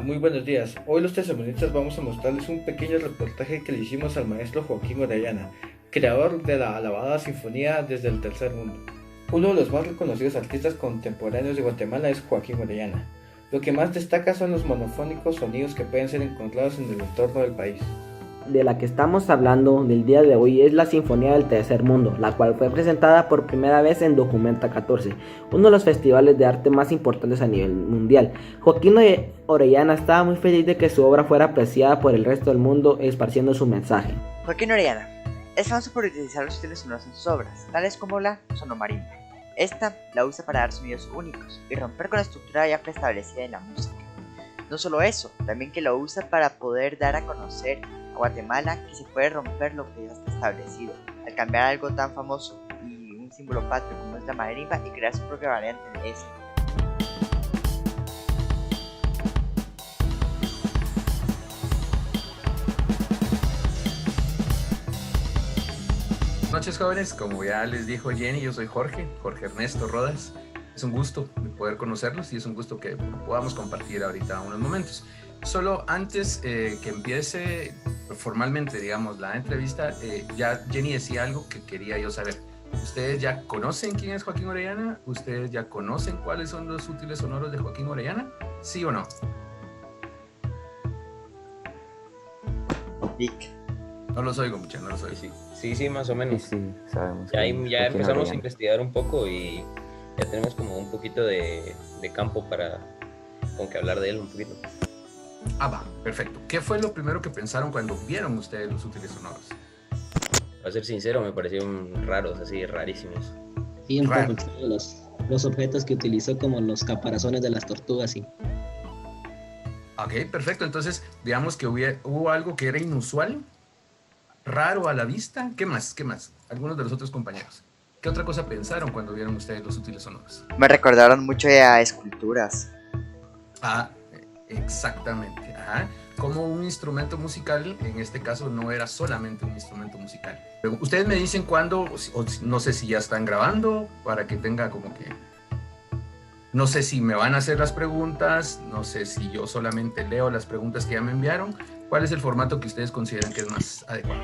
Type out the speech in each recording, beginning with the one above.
muy buenos días. Hoy los tercermundistas vamos a mostrarles un pequeño reportaje que le hicimos al maestro Joaquín Orellana, creador de la alabada Sinfonía desde el Tercer Mundo. Uno de los más reconocidos artistas contemporáneos de Guatemala es Joaquín Orellana. Lo que más destaca son los monofónicos sonidos que pueden ser encontrados en el entorno del país. De la que estamos hablando del día de hoy es la Sinfonía del Tercer Mundo, la cual fue presentada por primera vez en Documenta 14, uno de los festivales de arte más importantes a nivel mundial. Joaquín Orellana estaba muy feliz de que su obra fuera apreciada por el resto del mundo, esparciendo su mensaje. Joaquín Orellana es famoso por utilizar los estilos sonoros en sus obras, tales como la sonomarimba. Esta la usa para dar sonidos únicos y romper con la estructura ya preestablecida en la música. No solo eso, también que lo usa para poder dar a conocer a Guatemala que se puede romper lo que ya está establecido, al cambiar algo tan famoso y un símbolo patrio como es la marimba y crear su propia variante de esta. Buenas noches, jóvenes. Como ya les dijo Jenny, yo soy Jorge Ernesto Rodas. Es un gusto poder conocerlos y es un gusto que podamos compartir ahorita unos momentos. Solo antes que empiece formalmente, digamos, la entrevista, ya Jenny decía algo que quería yo saber. ¿Ustedes ya conocen quién es Joaquín Orellana? ¿Ustedes ya conocen cuáles son los útiles sonoros de Joaquín Orellana? ¿Sí o no? Vic. No los oigo mucho, no los oigo. Sí, más o menos. Sí, sabemos. Ya Joaquín empezamos a Orellana. investigar un poco y ya tenemos como un poquito de campo para con que hablar de él un poquito. Ah, va, perfecto. ¿Qué fue lo primero que pensaron cuando vieron ustedes los útiles sonoros? Para ser sincero, me parecieron raros, así, rarísimos. Sí, un Raro. poco los objetos que utilizó como los caparazones de las tortugas, sí. Ok, perfecto. Entonces, digamos que hubo algo que era inusual, raro a la vista. ¿Qué más? Algunos de los otros compañeros. ¿Qué otra cosa pensaron cuando vieron ustedes los útiles sonoros? Me recordaron mucho a esculturas. Ah, exactamente. Ajá. Como un instrumento musical, en este caso no era solamente un instrumento musical. Pero ustedes me dicen cuándo, o no sé si ya están grabando, para que tenga como que... No sé si me van a hacer las preguntas, no sé si yo solamente leo las preguntas que ya me enviaron. ¿Cuál es el formato que ustedes consideran que es más adecuado?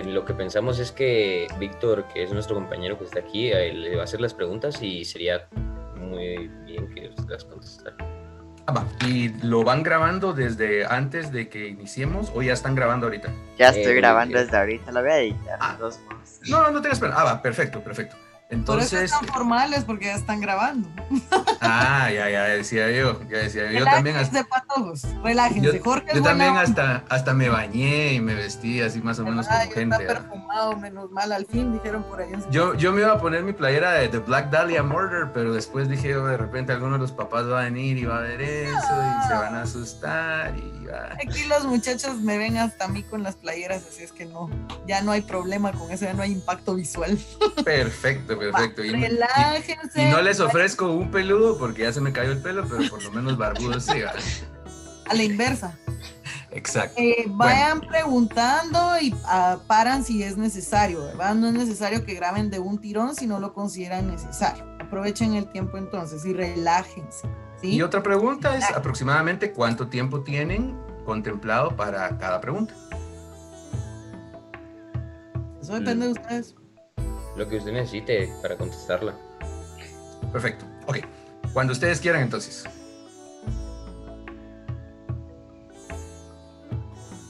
Lo que pensamos es que Víctor, que es nuestro compañero que está aquí, le va a hacer las preguntas y sería muy bien que las contestara. Ah, va. ¿Y lo van grabando desde antes de que iniciemos o ya están grabando ahorita? Ya estoy Eh, grabando eh. desde ahorita, lo voy a editar. Ah. De todos modos. No tengas pena. Ah, va, perfecto. Por eso Entonces, están formales, porque ya están grabando. ya decía yo. Yo también Relájense, patojos, relájense. Jorge es yo también buena hasta me bañé y me vestí así más o menos onda. como gente. Está ¿verdad? perfumado, menos mal, al fin dijeron por ahí. Yo me iba a poner mi playera de The Black Dahlia Murder, pero después dije, de repente alguno de los papás va a venir y va a ver eso y se van a asustar y va. Aquí los muchachos me ven hasta a mí con las playeras, así es que no, ya no hay problema con eso, ya no hay impacto visual. Perfecto. Relájense. Y no les ofrezco un peludo porque ya se me cayó el pelo, pero por lo menos barbudo sí. ¿Verdad? A la inversa. Exacto. Vayan preguntando y paran si es necesario, ¿verdad? No es necesario que graben de un tirón si no lo consideran necesario. Aprovechen el tiempo entonces y relájense, ¿sí? Y otra pregunta es aproximadamente cuánto tiempo tienen contemplado para cada pregunta. Eso depende de ustedes. Lo que usted necesite para contestarla. Perfecto. Ok. Cuando ustedes quieran, entonces.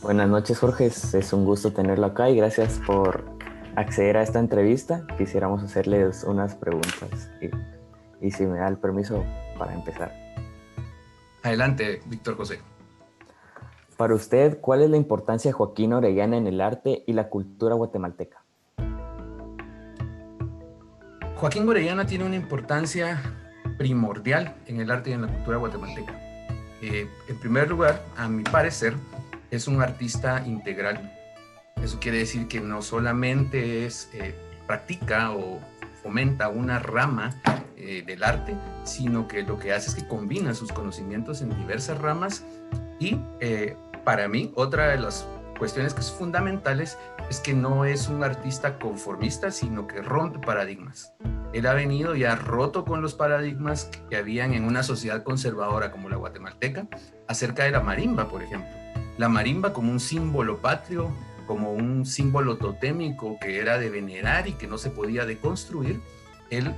Buenas noches, Jorge. Es un gusto tenerlo acá y gracias por acceder a esta entrevista. Quisiéramos hacerles unas preguntas y si me da el permiso para empezar. Adelante, Víctor José. Para usted, ¿cuál es la importancia de Joaquín Orellana en el arte y la cultura guatemalteca? Joaquín Orellana tiene una importancia primordial en el arte y en la cultura guatemalteca. En primer lugar, a mi parecer, es un artista integral. Eso quiere decir que no solamente practica o fomenta una rama del arte, sino que lo que hace es que combina sus conocimientos en diversas ramas y para mí, otra de las cuestiones que son fundamentales es que no es un artista conformista, sino que rompe paradigmas. Él ha venido y ha roto con los paradigmas que habían en una sociedad conservadora como la guatemalteca acerca de la marimba, por ejemplo. La marimba como un símbolo patrio, como un símbolo totémico que era de venerar y que no se podía deconstruir. Él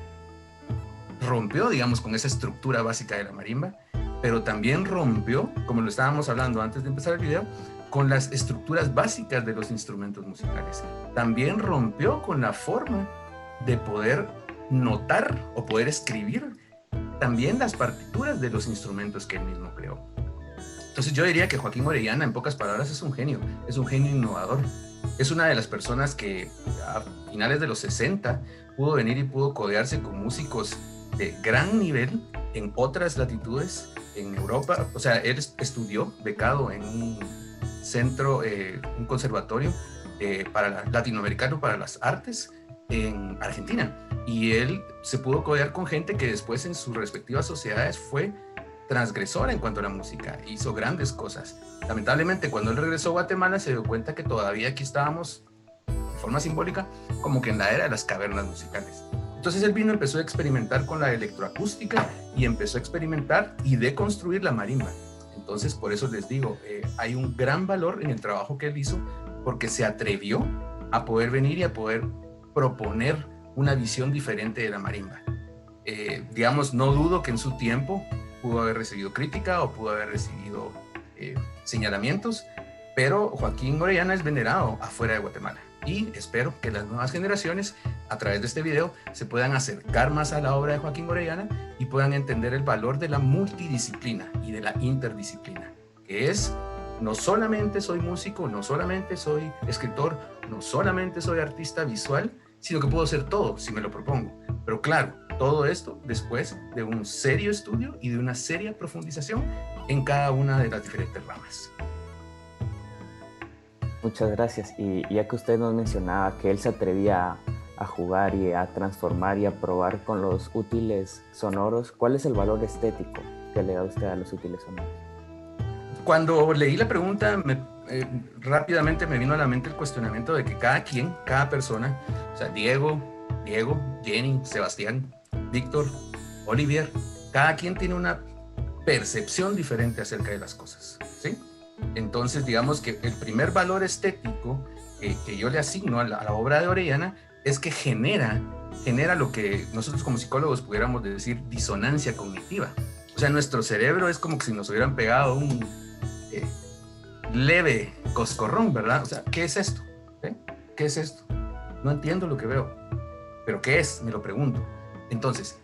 rompió, digamos, con esa estructura básica de la marimba, pero también rompió, como lo estábamos hablando antes de empezar el video, con las estructuras básicas de los instrumentos musicales. También rompió con la forma de poder notar o poder escribir también las partituras de los instrumentos que él mismo creó. Entonces yo diría que Joaquín Orellana, en pocas palabras, es un genio innovador. Es una de las personas que a finales de los 60 pudo venir y pudo codearse con músicos de gran nivel en otras latitudes, en Europa. O sea, él estudió becado en un centro, un conservatorio latinoamericano para las artes en Argentina. Y él se pudo codear con gente que después en sus respectivas sociedades fue transgresora en cuanto a la música, hizo grandes cosas. Lamentablemente, cuando él regresó a Guatemala, se dio cuenta que todavía aquí estábamos, de forma simbólica, como que en la era de las cavernas musicales. Entonces él vino, empezó a experimentar con la electroacústica y empezó a experimentar y deconstruir la marimba. Entonces, por eso les digo, hay un gran valor en el trabajo que él hizo, porque se atrevió a poder venir y a poder proponer una visión diferente de la marimba. Digamos, no dudo que en su tiempo pudo haber recibido crítica o pudo haber recibido señalamientos, pero Joaquín Orellana es venerado afuera de Guatemala. Y espero que las nuevas generaciones, a través de este video, se puedan acercar más a la obra de Joaquín Orellana y puedan entender el valor de la multidisciplina y de la interdisciplina, que es: no solamente soy músico, no solamente soy escritor, no solamente soy artista visual, sino que puedo ser todo si me lo propongo. Pero claro, todo esto después de un serio estudio y de una seria profundización en cada una de las diferentes ramas. Muchas gracias. Y ya que usted nos mencionaba que él se atrevía a jugar y a transformar y a probar con los útiles sonoros, ¿cuál es el valor estético que le da usted a los útiles sonoros? Cuando leí la pregunta, rápidamente me vino a la mente el cuestionamiento de que cada persona, o sea, Diego, Jenny, Sebastián, Víctor, Olivier, cada quien tiene una percepción diferente acerca de las cosas, ¿sí? Entonces, digamos que el primer valor estético que yo le asigno a la obra de Orellana es que genera lo que nosotros como psicólogos pudiéramos decir disonancia cognitiva. O sea, nuestro cerebro es como que si nos hubieran pegado un leve coscorrón, ¿verdad? O sea, ¿qué es esto? ¿Qué es esto? No entiendo lo que veo. ¿Pero qué es? Me lo pregunto. Entonces,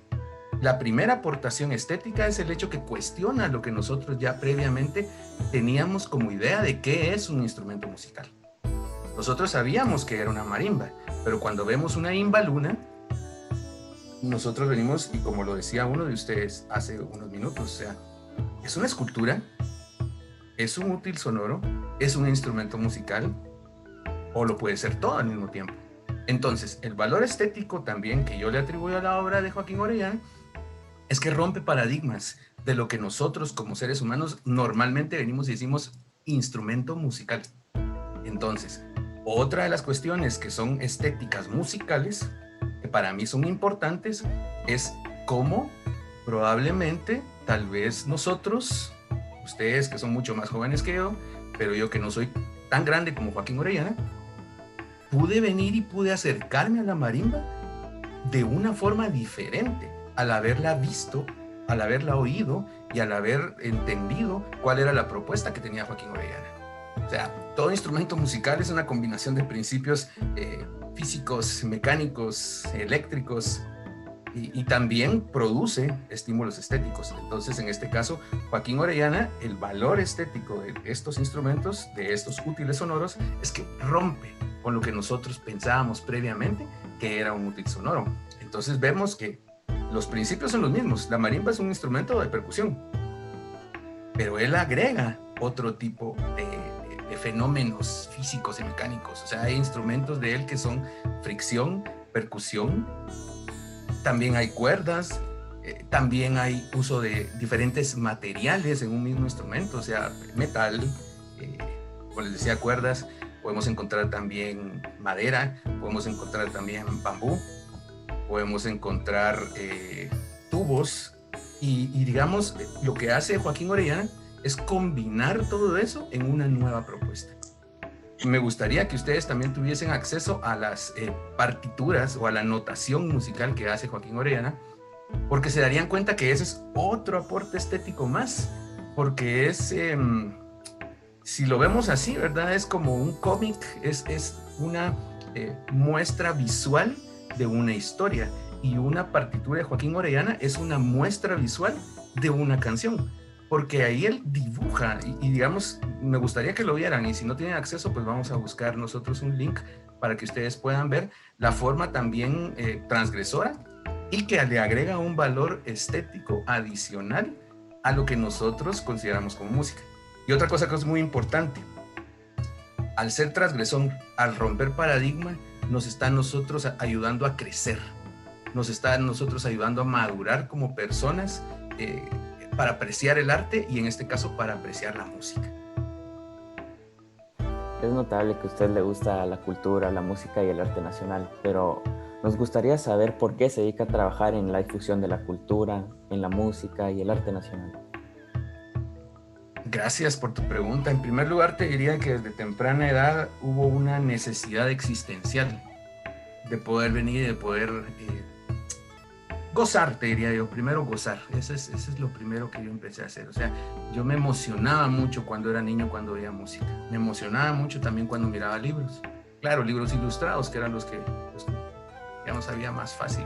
la primera aportación estética es el hecho que cuestiona lo que nosotros ya previamente teníamos como idea de qué es un instrumento musical. Nosotros sabíamos que era una marimba, pero cuando vemos una imbaluna, nosotros venimos, y como lo decía uno de ustedes hace unos minutos, o sea, es una escultura, es un útil sonoro, es un instrumento musical, o lo puede ser todo al mismo tiempo. Entonces, el valor estético también que yo le atribuyo a la obra de Joaquín Orellana es que rompe paradigmas de lo que nosotros como seres humanos normalmente venimos y decimos instrumento musical. Entonces, otra de las cuestiones que son estéticas musicales, que para mí son importantes, es cómo probablemente, tal vez nosotros, ustedes que son mucho más jóvenes que yo, pero yo que no soy tan grande como Joaquín Orellana, pude venir y pude acercarme a la marimba de una forma diferente, al haberla visto, al haberla oído y al haber entendido cuál era la propuesta que tenía Joaquín Orellana. O sea, todo instrumento musical es una combinación de principios físicos, mecánicos, eléctricos, y también produce estímulos estéticos. Entonces, en este caso, Joaquín Orellana, el valor estético de estos instrumentos, de estos útiles sonoros, es que rompe con lo que nosotros pensábamos previamente que era un útil sonoro. Entonces vemos que los principios son los mismos. La marimba es un instrumento de percusión, pero él agrega otro tipo de fenómenos físicos y mecánicos. O sea, hay instrumentos de él que son fricción, percusión, también hay cuerdas, también hay uso de diferentes materiales en un mismo instrumento, o sea, metal, como les decía, cuerdas, podemos encontrar también madera, podemos encontrar también bambú. podemos encontrar tubos y digamos, lo que hace Joaquín Orellana es combinar todo eso en una nueva propuesta. Me gustaría que ustedes también tuviesen acceso a las partituras o a la notación musical que hace Joaquín Orellana, porque se darían cuenta que ese es otro aporte estético más, porque es, si lo vemos así, ¿verdad? Es como un cómic, es una muestra visual de una historia, y una partitura de Joaquín Orellana es una muestra visual de una canción, porque ahí él dibuja y digamos, me gustaría que lo vieran, y si no tienen acceso, pues vamos a buscar nosotros un link para que ustedes puedan ver la forma también transgresora y que le agrega un valor estético adicional a lo que nosotros consideramos como música. Y otra cosa que es muy importante, al ser transgresor, al romper paradigma, nos está nosotros ayudando a crecer, nos está nosotros ayudando a madurar como personas para apreciar el arte y en este caso para apreciar la música. Es notable que a usted le gusta la cultura, la música y el arte nacional, pero nos gustaría saber por qué se dedica a trabajar en la difusión de la cultura, en la música y el arte nacional. Gracias por tu pregunta. En primer lugar, te diría que desde temprana edad hubo una necesidad existencial de poder venir y de poder gozar, te diría yo. Primero gozar. Eso es lo primero que yo empecé a hacer. O sea, yo me emocionaba mucho cuando era niño, cuando oía música. Me emocionaba mucho también cuando miraba libros. Claro, libros ilustrados, que eran los que ya nos había más fácil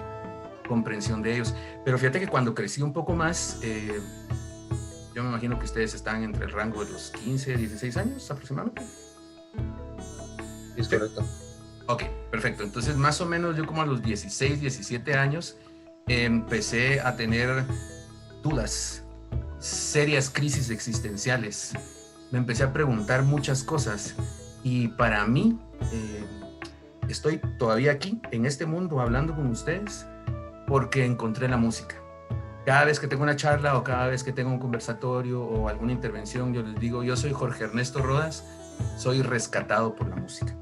comprensión de ellos. Pero fíjate que cuando crecí un poco más, yo me imagino que ustedes están entre el rango de los 15, 16 años aproximadamente. Es correcto. Ok, perfecto. Entonces, más o menos yo como a los 16, 17 años empecé a tener dudas, serias crisis existenciales. Me empecé a preguntar muchas cosas y para mí estoy todavía aquí en este mundo hablando con ustedes porque encontré la música. Cada vez que tengo una charla o cada vez que tengo un conversatorio o alguna intervención, yo les digo, yo soy Jorge Ernesto Rodas, soy rescatado por la música.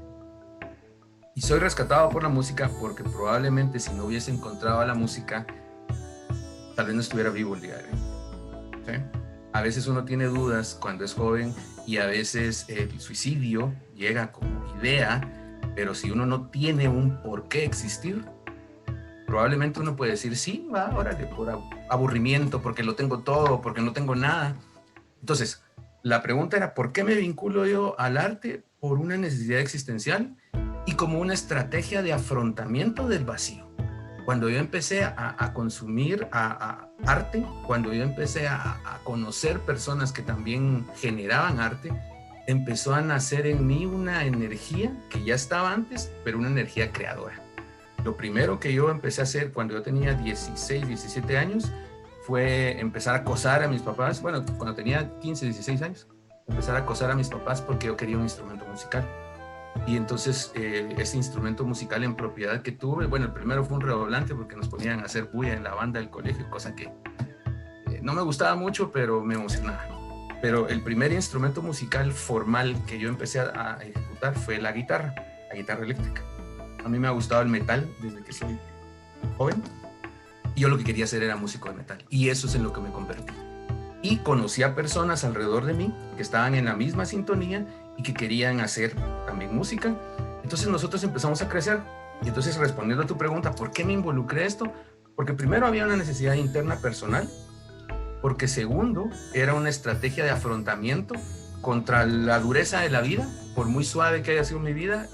Y soy rescatado por la música porque probablemente si no hubiese encontrado la música, tal vez no estuviera vivo el día de hoy. ¿Sí? A veces uno tiene dudas cuando es joven y a veces el suicidio llega como idea, pero si uno no tiene un por qué existir, probablemente uno puede decir, sí, va, órale, por aburrimiento, porque lo tengo todo, porque no tengo nada. Entonces, la pregunta era, ¿por qué me vinculo yo al arte? Por una necesidad existencial y como una estrategia de afrontamiento del vacío. Cuando yo empecé a consumir arte, cuando yo empecé a conocer personas que también generaban arte, empezó a nacer en mí una energía que ya estaba antes, pero una energía creadora. Lo primero que yo empecé a hacer cuando yo tenía 16, 17 años fue empezar a acosar a mis papás. Bueno, cuando tenía 15, 16 años, empezar a acosar a mis papás porque yo quería un instrumento musical. Y entonces ese instrumento musical en propiedad que tuve, bueno, el primero fue un redoblante porque nos ponían a hacer bulla en la banda del colegio, cosa que no me gustaba mucho, pero me emocionaba. Pero el primer instrumento musical formal que yo empecé a ejecutar fue la guitarra eléctrica. A mí me ha gustado el metal desde que soy joven y yo lo que quería hacer era músico de metal y eso es en lo que me convertí. Y conocí a personas alrededor de mí que estaban en la misma sintonía y que querían hacer también música. Entonces nosotros empezamos a crecer. Y entonces respondiendo a tu pregunta, ¿por qué me involucré esto? Porque primero había una necesidad interna personal, porque segundo era una estrategia de afrontamiento contra la dureza de la vida, por muy suave que haya sido mi vida.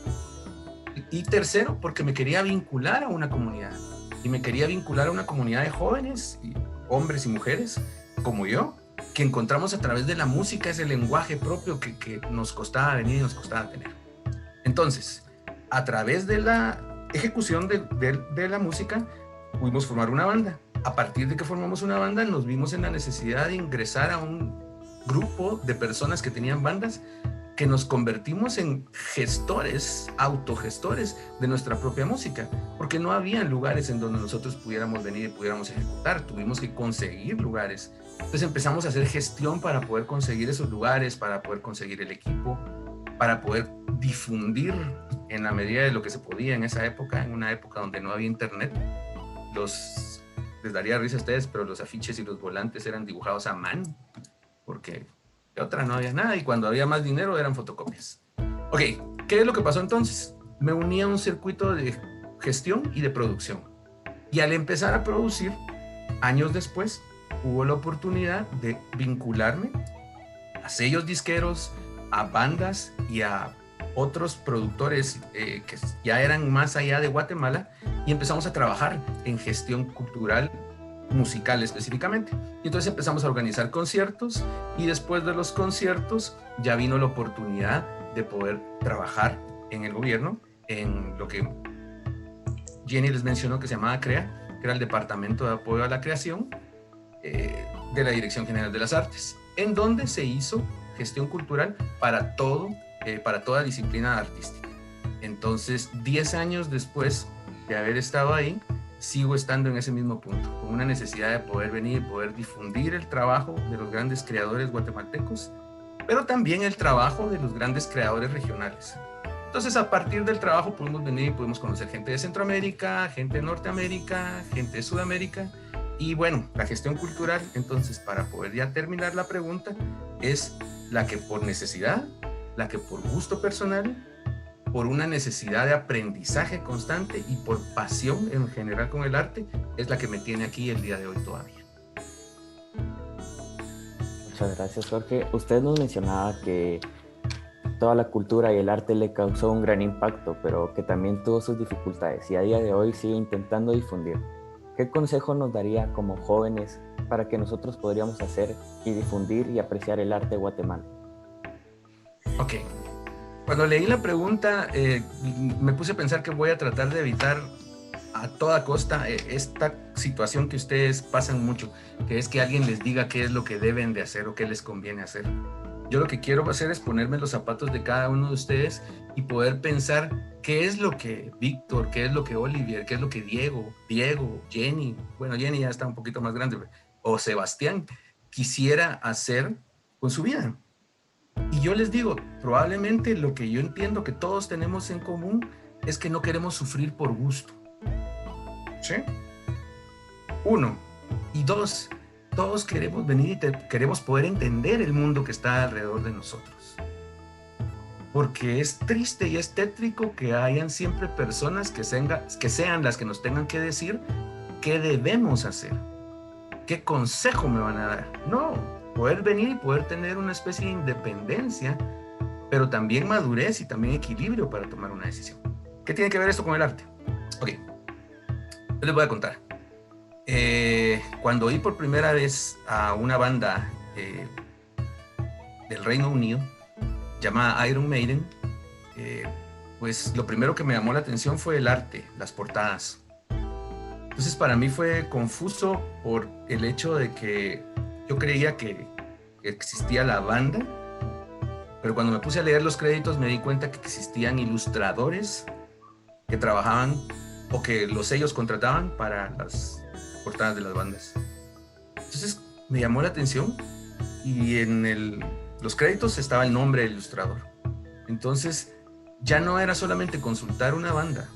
Y tercero, porque me quería vincular a una comunidad. Y me quería vincular a una comunidad de jóvenes, hombres y mujeres, como yo, que encontramos a través de la música ese lenguaje propio que nos costaba venir y nos costaba tener. Entonces, a través de la ejecución de la música, pudimos formar una banda. A partir de que formamos una banda, nos vimos en la necesidad de ingresar a un grupo de personas que tenían bandas, que nos convertimos en gestores, autogestores de nuestra propia música, porque no había lugares en donde nosotros pudiéramos venir y pudiéramos ejecutar, tuvimos que conseguir lugares. Entonces empezamos a hacer gestión para poder conseguir esos lugares, para poder conseguir el equipo, para poder difundir en la medida de lo que se podía en esa época, en una época donde no había internet, les daría risa a ustedes, pero los afiches y los volantes eran dibujados a mano, porque de otra no había nada, y cuando había más dinero eran fotocopias. Ok, ¿qué es lo que pasó entonces? Me uní a un circuito de gestión y de producción. Y al empezar a producir, años después, hubo la oportunidad de vincularme a sellos disqueros, a bandas y a otros productores que ya eran más allá de Guatemala, y empezamos a trabajar en gestión cultural musical específicamente. Y entonces empezamos a organizar conciertos, y después de los conciertos ya vino la oportunidad de poder trabajar en el gobierno, en lo que Jenny les mencionó que se llamaba CREA, que era el Departamento de Apoyo a la Creación de la Dirección General de las Artes, en donde se hizo gestión cultural para toda disciplina artística. Entonces, 10 años después de haber estado ahí, sigo estando en ese mismo punto, con una necesidad de poder venir, poder difundir el trabajo de los grandes creadores guatemaltecos, pero también el trabajo de los grandes creadores regionales. Entonces, a partir del trabajo podemos venir y podemos conocer gente de Centroamérica, gente de Norteamérica, gente de Sudamérica. Y bueno, la gestión cultural, entonces, para poder ya terminar la pregunta, es la que por necesidad, la que por gusto personal, por una necesidad de aprendizaje constante y por pasión en general con el arte, es la que me tiene aquí el día de hoy todavía. Muchas gracias, Jorge. Usted nos mencionaba que toda la cultura y el arte le causó un gran impacto, pero que también tuvo sus dificultades y a día de hoy sigue intentando difundir. ¿Qué consejo nos daría como jóvenes para que nosotros podríamos hacer y difundir y apreciar el arte de Guatemala? Ok. Cuando leí la pregunta, me puse a pensar que voy a tratar de evitar a toda costa esta situación que ustedes pasan mucho, que es que alguien les diga qué es lo que deben de hacer o qué les conviene hacer. Yo lo que quiero hacer es ponerme en los zapatos de cada uno de ustedes y poder pensar qué es lo que Víctor, qué es lo que Olivier, qué es lo que Diego, Jenny, bueno, Jenny ya está un poquito más grande, o Sebastián, quisiera hacer con su vida. Y yo les digo, probablemente lo que yo entiendo que todos tenemos en común es que no queremos sufrir por gusto. ¿Sí? 1. Y 2, todos queremos venir y queremos poder entender el mundo que está alrededor de nosotros. Porque es triste y es tétrico que hayan siempre personas que sean las que nos tengan que decir qué debemos hacer, qué consejo me van a dar. No, poder venir y poder tener una especie de independencia, pero también madurez y también equilibrio para tomar una decisión. ¿Qué tiene que ver esto con el arte? Ok, yo les voy a contar. Cuando oí por primera vez a una banda del Reino Unido llamada Iron Maiden, pues lo primero que me llamó la atención fue el arte, las portadas. Entonces para mí fue confuso por el hecho de que yo creía que existía la banda, pero cuando me puse a leer los créditos me di cuenta que existían ilustradores que trabajaban o que los sellos contrataban para las portadas de las bandas. Entonces me llamó la atención y en los créditos estaba el nombre del ilustrador. Entonces ya no era solamente consultar una banda,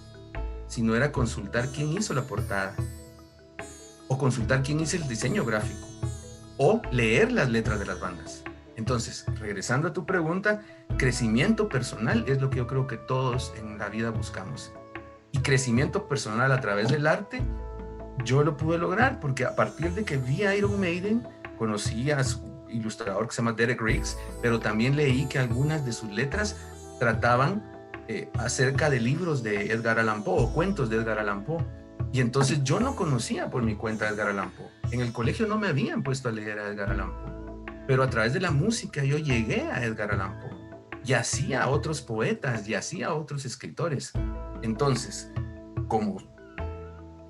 sino era consultar quién hizo la portada o consultar quién hizo el diseño gráfico o leer las letras de las bandas. Entonces, regresando a tu pregunta, crecimiento personal es lo que yo creo que todos en la vida buscamos. Y crecimiento personal a través del arte, yo lo pude lograr porque a partir de que vi a Iron Maiden, conocí a su ilustrador que se llama Derek Riggs, pero también leí que algunas de sus letras trataban acerca de libros de Edgar Allan Poe o cuentos de Edgar Allan Poe. Y entonces yo no conocía por mi cuenta a Edgar Allan Poe. En el colegio no me habían puesto a leer a Edgar Allan Poe, pero a través de la música yo llegué a Edgar Allan Poe y así a otros poetas y así a otros escritores. Entonces, como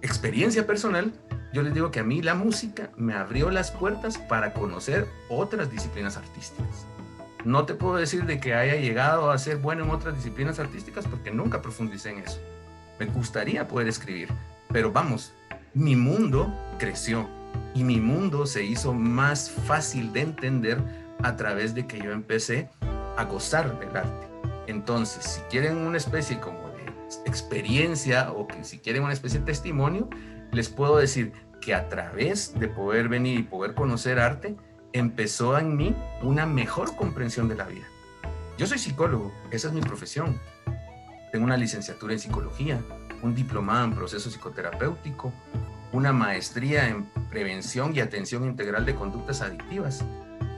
experiencia personal, yo les digo que a mí la música me abrió las puertas para conocer otras disciplinas artísticas. No te puedo decir de que haya llegado a ser bueno en otras disciplinas artísticas porque nunca profundicé en eso. Me gustaría poder escribir, pero vamos, mi mundo creció y mi mundo se hizo más fácil de entender a través de que yo empecé a gozar del arte. Entonces, si quieren una especie como de experiencia o que si quieren una especie de testimonio, les puedo decir que a través de poder venir y poder conocer arte, empezó en mí una mejor comprensión de la vida. Yo soy psicólogo, esa es mi profesión. Tengo una licenciatura en psicología, un diplomado en proceso psicoterapéutico, una maestría en prevención y atención integral de conductas adictivas.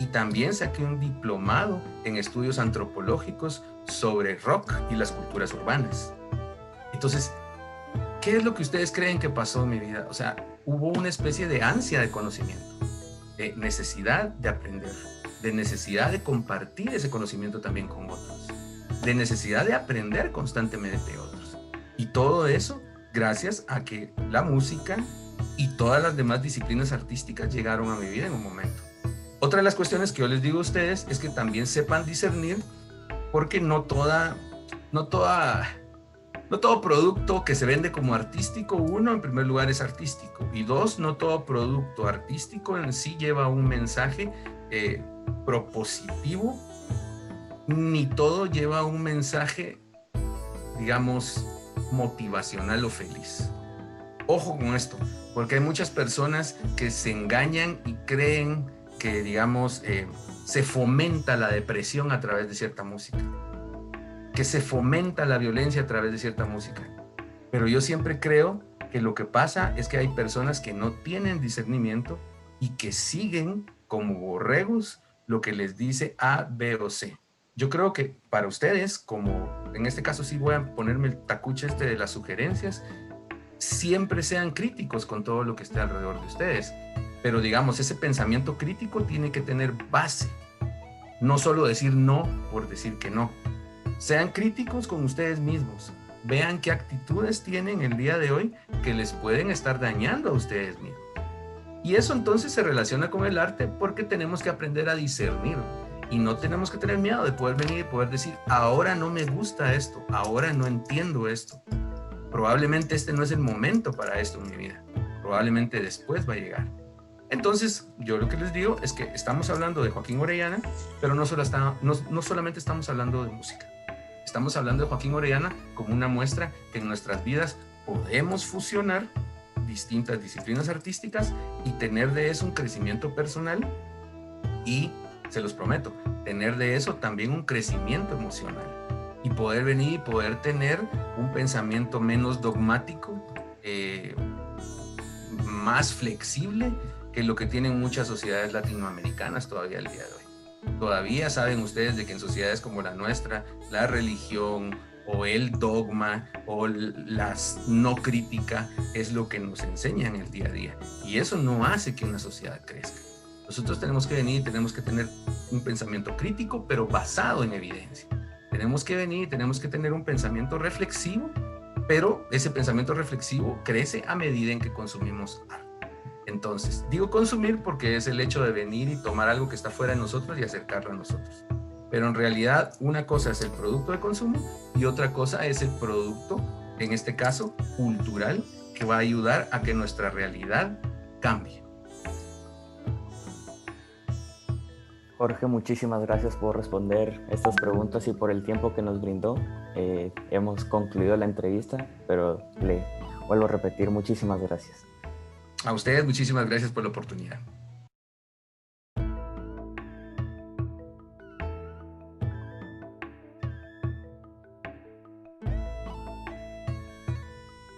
Y también saqué un diplomado en estudios antropológicos sobre rock y las culturas urbanas. Entonces, ¿qué es lo que ustedes creen que pasó en mi vida? O sea, hubo una especie de ansia de conocimiento, de necesidad de aprender, de necesidad de compartir ese conocimiento también con otros, de necesidad de aprender constantemente de otros. Y todo eso gracias a que la música y todas las demás disciplinas artísticas llegaron a mi vida en un momento. Otra de las cuestiones que yo les digo a ustedes es que también sepan discernir, porque no todo producto que se vende como artístico, uno, en primer lugar, es artístico, y dos, no todo producto artístico en sí lleva un mensaje propositivo, ni todo lleva un mensaje, digamos, motivacional o feliz. Ojo con esto, porque hay muchas personas que se engañan y creen que, digamos, se fomenta la depresión a través de cierta música, que se fomenta la violencia a través de cierta música. Pero yo siempre creo que lo que pasa es que hay personas que no tienen discernimiento y que siguen como borregos lo que les dice A, B o C. Yo creo que para ustedes, como en este caso sí voy a ponerme el tacuche de las sugerencias, siempre sean críticos con todo lo que esté alrededor de ustedes. Pero digamos, ese pensamiento crítico tiene que tener base. No solo decir no por decir que no. Sean críticos con ustedes mismos. Vean qué actitudes tienen el día de hoy que les pueden estar dañando a ustedes mismos. Y eso entonces se relaciona con el arte, porque tenemos que aprender a discernir. Y no tenemos que tener miedo de poder venir y poder decir, ahora no me gusta esto, ahora no entiendo esto. Probablemente este no es el momento para esto en mi vida. Probablemente después va a llegar. Entonces, yo lo que les digo es que estamos hablando de Joaquín Orellana, pero no solamente estamos hablando de música. Estamos hablando de Joaquín Orellana como una muestra que en nuestras vidas podemos fusionar distintas disciplinas artísticas y tener de eso un crecimiento personal y, se los prometo, tener de eso también un crecimiento emocional y poder venir y poder tener un pensamiento menos dogmático, más flexible que lo que tienen muchas sociedades latinoamericanas todavía el día de hoy. Todavía saben ustedes de que en sociedades como la nuestra, la religión o el dogma o la no crítica es lo que nos enseñan el día a día. Y eso no hace que una sociedad crezca. Nosotros tenemos que venir y tenemos que tener un pensamiento crítico, pero basado en evidencia. Tenemos que venir y tenemos que tener un pensamiento reflexivo, pero ese pensamiento reflexivo crece a medida en que consumimos arte. Entonces, digo consumir porque es el hecho de venir y tomar algo que está fuera de nosotros y acercarlo a nosotros. Pero en realidad una cosa es el producto de consumo y otra cosa es el producto, en este caso, cultural, que va a ayudar a que nuestra realidad cambie. Jorge, muchísimas gracias por responder estas preguntas y por el tiempo que nos brindó. Hemos concluido la entrevista, pero le vuelvo a repetir, muchísimas gracias. A ustedes, muchísimas gracias por la oportunidad.